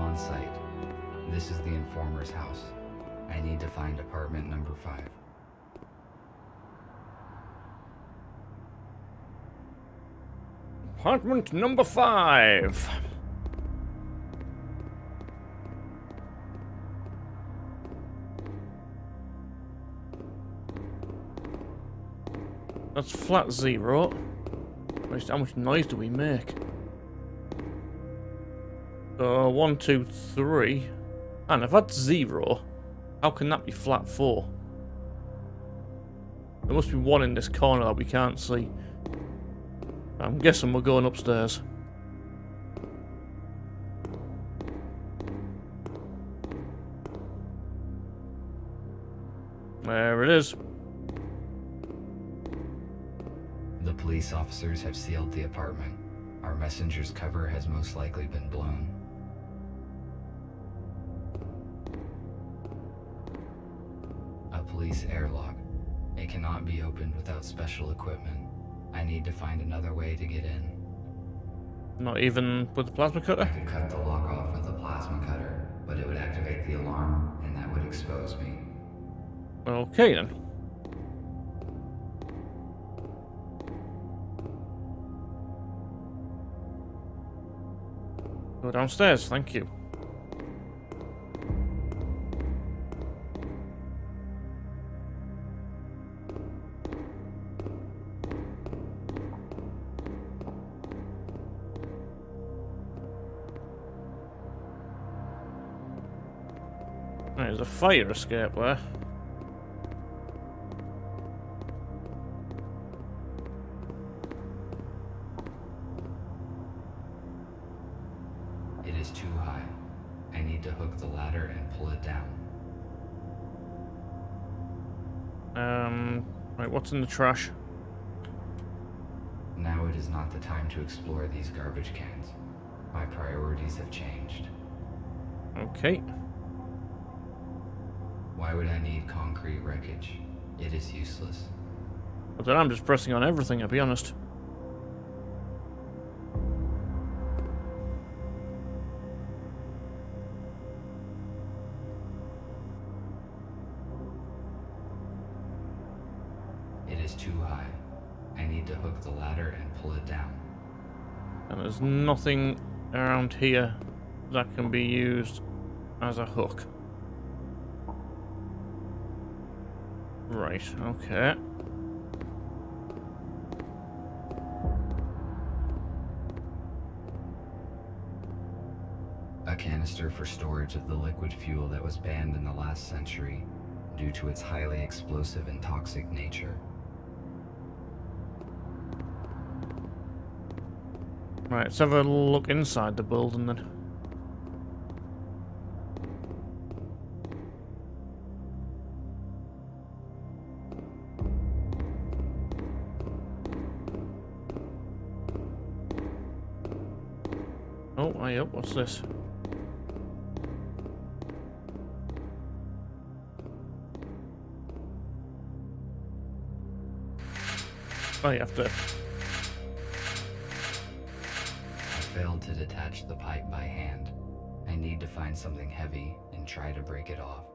Speaker 2: On site. This is the informer's house. I need to find apartment number 5.
Speaker 1: Apartment number 5. That's flat 0. How much noise do we make? 1, 2, 3. And if that's 0, how can that be flat 4? There must be one in this corner that we can't see. I'm guessing we're going upstairs. There it is.
Speaker 2: The police officers have sealed the apartment. Our messenger's cover has most likely been blown. Police airlock. It cannot be opened without special equipment. I need to find another way to get in.
Speaker 1: Not even with the plasma cutter?
Speaker 2: I could cut the lock off with the plasma cutter, but it would activate the alarm, and that would expose me.
Speaker 1: Okay then. Go downstairs, thank you. There's a fire escape there.
Speaker 2: It is too high. I need to hook the ladder and pull it down.
Speaker 1: Right, what's in the trash?
Speaker 2: Now it is not the time to explore these garbage cans. My priorities have changed.
Speaker 1: Okay.
Speaker 2: Why would I need concrete wreckage? It is useless.
Speaker 1: But then I'm just pressing on everything, I'll be honest.
Speaker 2: It is too high. I need to hook the ladder and pull it down.
Speaker 1: And there's nothing around here that can be used as a hook. Right, okay.
Speaker 2: A canister for storage of the liquid fuel that was banned in the last century due to its highly explosive and toxic nature.
Speaker 1: Right, let's have a look inside the building then. Oh, hey up, what's this? Oh, you have to...
Speaker 2: I failed to detach the pipe by hand. I need to find something heavy and try to break it off.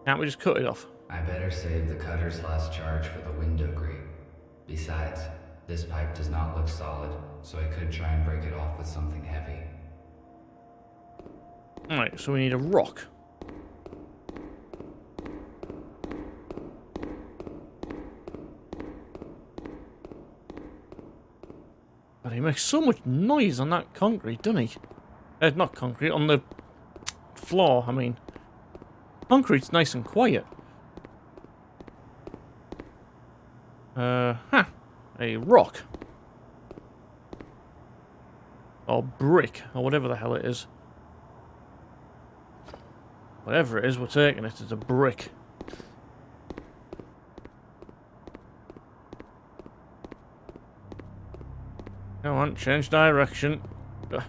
Speaker 1: Can't we just cut it off?
Speaker 2: I better save the cutter's last charge for the window grate. Besides, this pipe does not look solid, so I could try and break it off with something heavy.
Speaker 1: Alright, so we need a rock. But he makes so much noise on that concrete, doesn't he? Not concrete, on the floor, I mean. Concrete's nice and quiet. A rock. Or brick, or whatever the hell it is. Whatever it is, we're taking it as a brick. Come on, change direction. Ugh.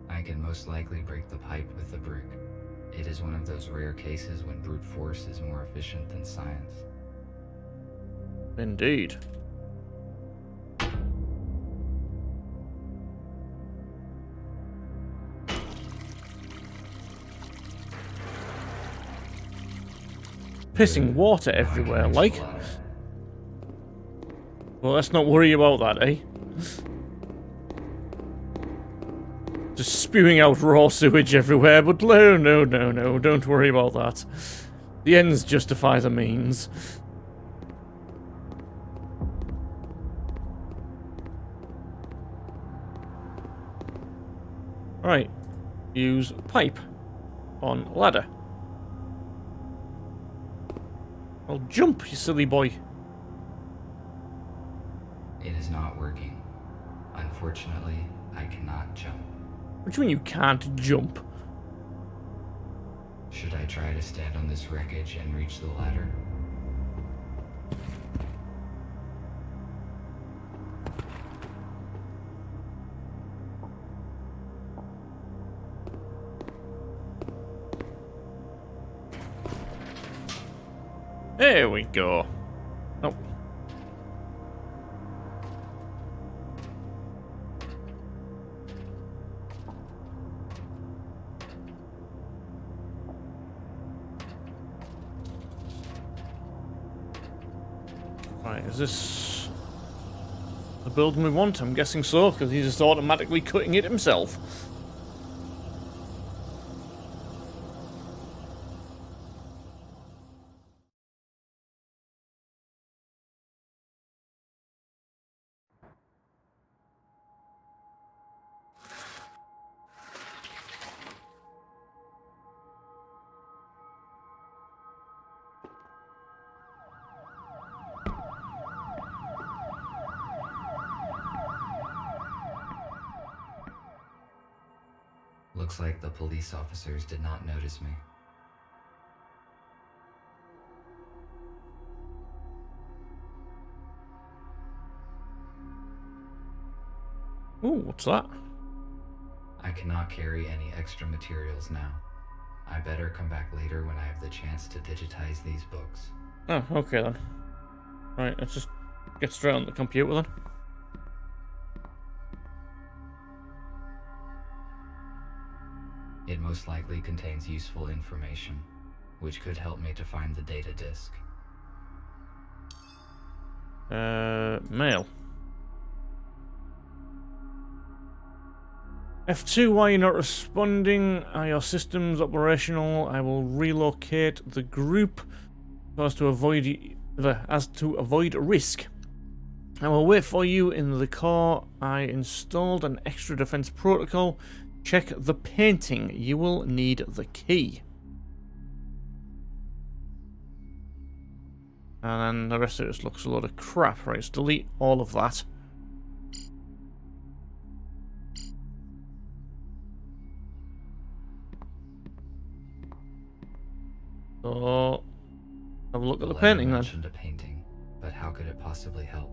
Speaker 2: I can most likely break the pipe with the brick. It is one of those rare cases when brute force is more efficient than science.
Speaker 1: Indeed. Pissing water everywhere, like. Well, let's not worry about that, eh? Just spewing out raw sewage everywhere, but no, don't worry about that. The ends justify the means. Right, use pipe on ladder. Well, jump, you silly boy.
Speaker 2: It is not working. Unfortunately, I cannot jump.
Speaker 1: What do you mean you can't jump?
Speaker 2: Should I try to stand on this wreckage and reach the ladder?
Speaker 1: There we go. Oh. Right, is this the building we want? I'm guessing so, because he's just automatically cutting it himself.
Speaker 2: Looks like the police officers did not notice me.
Speaker 1: Ooh, what's that?
Speaker 2: I cannot carry any extra materials now. I better come back later when I have the chance to digitize these books.
Speaker 1: Oh, okay then. Right, let's just get straight on the computer then.
Speaker 2: It most likely contains useful information, which could help me to find the data disk.
Speaker 1: Mail. F2, why are you not responding? Are your systems operational? I will relocate the group so as to avoid risk. I will wait for you in the car. I installed an extra defense protocol. Check the painting. You will need the key. And then the rest of it just looks a load of crap. Right, let's delete all of that. So, have a look at the painting then.
Speaker 2: Mentioned a painting, but how could it possibly help?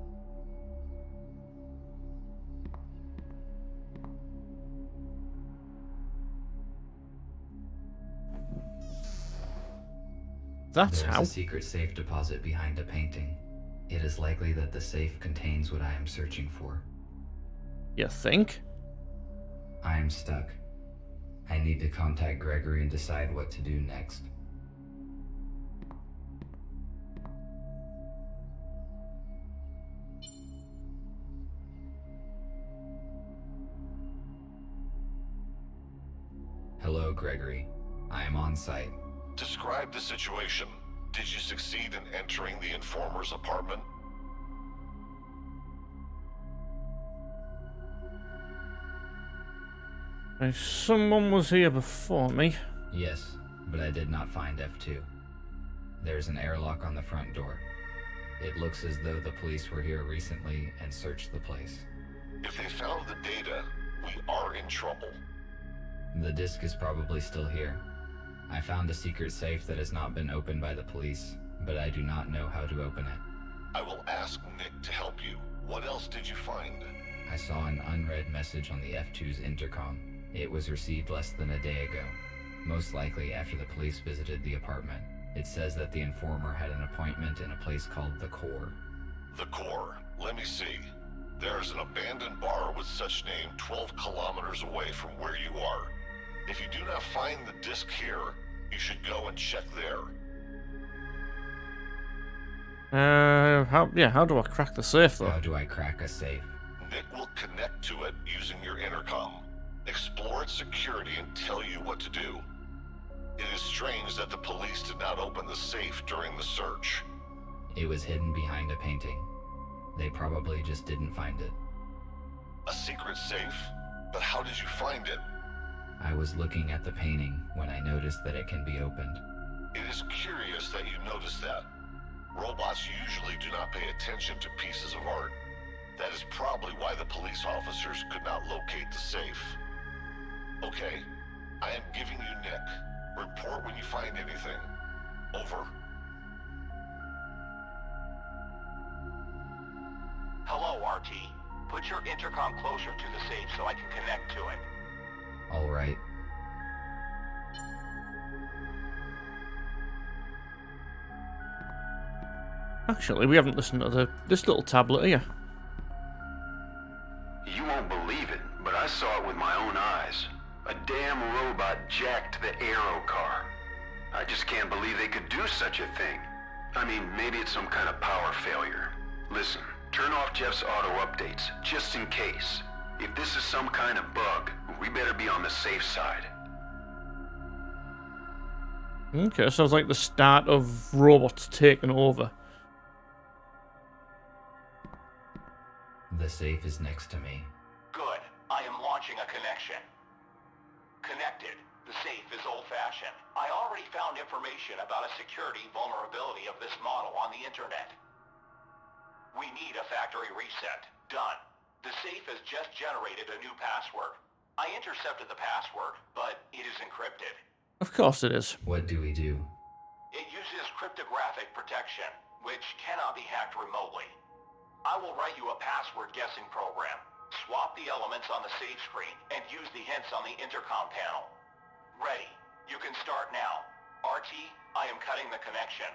Speaker 1: That's
Speaker 2: There's
Speaker 1: how.
Speaker 2: a secret safe deposit behind a painting. It is likely that the safe contains what I am searching for.
Speaker 1: You think?
Speaker 2: I am stuck. I need to contact Gregory and decide what to do next. Hello, Gregory. I am on site.
Speaker 8: Describe the situation. Did you succeed in entering the informer's apartment?
Speaker 1: Someone was here before me.
Speaker 2: Yes, but I did not find F2. There's an airlock on the front door. It looks as though the police were here recently and searched the place.
Speaker 8: If they found the data, we are in trouble.
Speaker 2: The disk is probably still here. I found a secret safe that has not been opened by the police, but I do not know how to open it.
Speaker 8: I will ask Nick to help you. What else did you find?
Speaker 2: I saw an unread message on the F2's intercom. It was received less than a day ago, most likely after the police visited the apartment. It says that the informer had an appointment in a place called The Core.
Speaker 8: The Core. Let me see. There's an abandoned bar with such name 12 kilometers away from where you are. If you do not find the disk here, you should go and check there.
Speaker 1: How do I crack the safe though?
Speaker 2: How do I crack a safe?
Speaker 8: Nick will connect to it using your intercom. Explore its security and tell you what to do. It is strange that the police did not open the safe during the search.
Speaker 2: It was hidden behind a painting. They probably just didn't find it.
Speaker 8: A secret safe? But how did you find it?
Speaker 2: I was looking at the painting when I noticed that it can be opened.
Speaker 8: It is curious that you noticed that. Robots usually do not pay attention to pieces of art. That is probably why the police officers could not locate the safe. Okay, I am giving you Nick. Report when you find anything. Over.
Speaker 12: Hello, RT. Put your intercom closer to the safe so I can connect to it.
Speaker 2: All right.
Speaker 1: Actually, we haven't listened to this little tablet here.
Speaker 11: You won't believe it, but I saw it with my own eyes. A damn robot jacked the aero car. I just can't believe they could do such a thing. I mean, maybe it's some kind of power failure. Listen, turn off Jeff's auto updates, just in case. If this is some kind of bug, we better be on the safe side.
Speaker 1: Okay, sounds like the start of robots taking over.
Speaker 2: The safe is next to me.
Speaker 12: Good. I am launching a connection. Connected. The safe is old-fashioned. I already found information about a security vulnerability of this model on the internet. We need a factory reset. Done. The safe has just generated a new password. I intercepted the password, but it is encrypted.
Speaker 1: Of course it is.
Speaker 2: What do we do?
Speaker 12: It uses cryptographic protection, which cannot be hacked remotely. I will write you a password guessing program. Swap the elements on the safe screen and use the hints on the intercom panel. Ready. You can start now. RT, I am cutting the connection.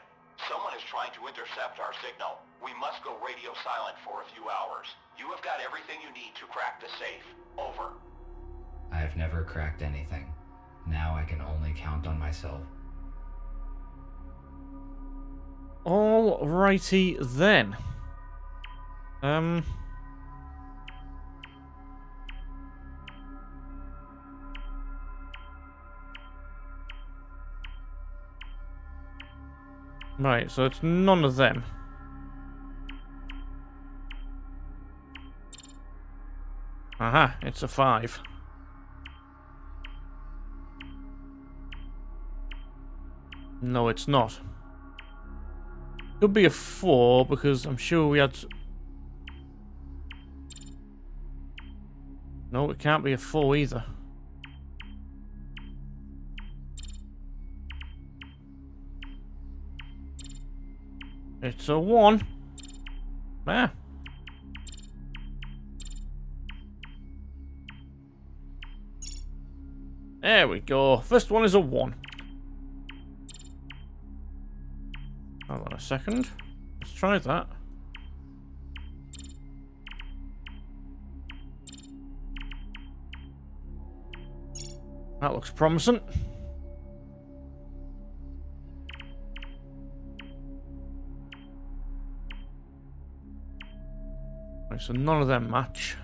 Speaker 12: Someone is trying to intercept our signal. We must go radio silent for a few hours. You have got everything you need to crack the safe. Over.
Speaker 2: I have never cracked anything. Now I can only count on myself.
Speaker 1: Alrighty then. Right, so it's none of them. Aha, it's a 5. No, it's not. Could be a 4, because I'm sure we had... No, it can't be a 4 either. It's a 1. Ah. There we go. First one is a 1. Hold on a second. Let's try that. That looks promising. Right, so none of them match.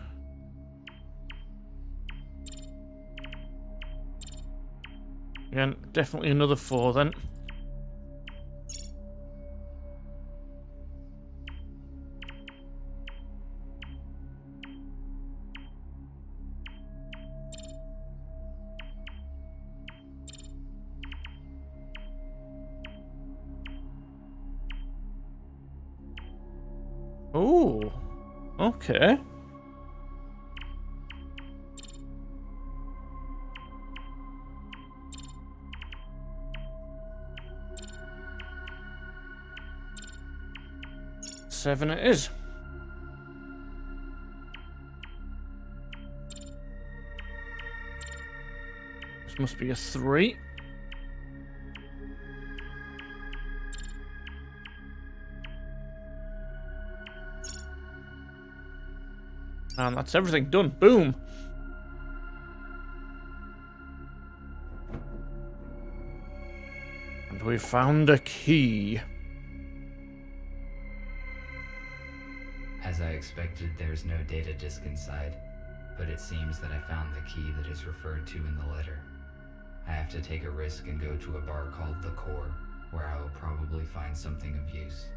Speaker 1: Again, definitely another 4 then. Oh, okay. Seven it is. This must be a 3. And that's everything done. Boom. And we found a key.
Speaker 2: As I expected, there's no data disk inside, but it seems that I found the key that is referred to in the letter. I have to take a risk and go to a bar called The Core, where I will probably find something of use.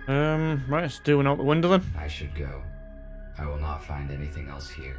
Speaker 1: Right, let's do one out the window then.
Speaker 2: I should go. I will not find anything else here.